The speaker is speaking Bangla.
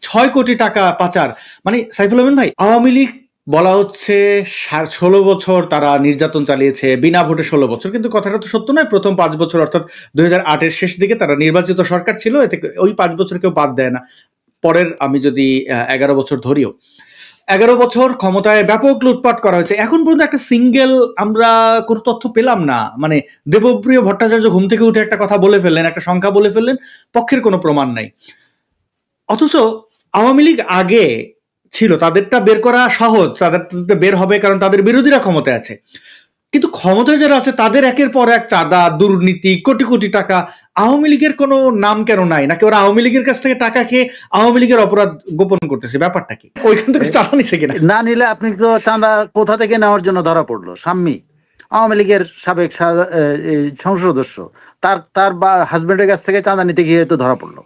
৬ কোটি টাকা পাচার। মানে সাইফুল আমিন ভাই, আওয়ামী লীগ বলা হচ্ছে ১৬ বছর তারা নির্যাতন চালিয়েছে, বিনা ভোটে ১৬ বছর, কিন্তু কথাটা তো সত্য নয়। প্রথম ৫ বছর অর্থাৎ ২০০৮-এর শেষ দিকে তারা নির্বাচিত সরকার ছিল, এতে ওই ৫ বছর কেউ বাদ দেয় না। পরের আমি যদি ১১ বছর ধরিও, ১১ বছর ক্ষমতায় ব্যাপক লুটপাট করা হয়েছে। এখন পর্যন্ত একটা সিঙ্গেল আমরা কোনো তথ্য পেলাম না। মানে দেবপ্রিয় ভট্টাচার্য ঘুম থেকে উঠে একটা কথা বলে ফেললেন, একটা সংখ্যা বলে ফেললেন, পক্ষের কোনো প্রমাণ নাই। অথচ আওয়ামী লীগ আগে ছিল, তাদেরটা বের করা সহজ, তাদের বের হবে কারণ তাদের বিরোধীরা ক্ষমতায় আছে। কিন্তু ক্ষমতায় যারা আছে তাদের একের পর এক চাঁদা, দুর্নীতি, কোটি কোটি টাকা। আওয়ামী লীগের কোনো নাম কেন নাই? নাকি ওরা আওয়ামী লীগের কাছ থেকে টাকা খেয়ে আওয়ামী লীগের অপরাধ গোপন করতেছে? ব্যাপারটা কি? ওইখান থেকে চাঁদা নিছে কিনা? না নিলে আপনি তো চাঁদা কোথা থেকে নেওয়ার জন্য ধরা পড়লো? শাম্মী আওয়ামী লীগের সাবেক সংসদ সদস্য, তার হাজবেন্ডের কাছ থেকে চাঁদা নিতে গিয়ে তো ধরা পড়লো।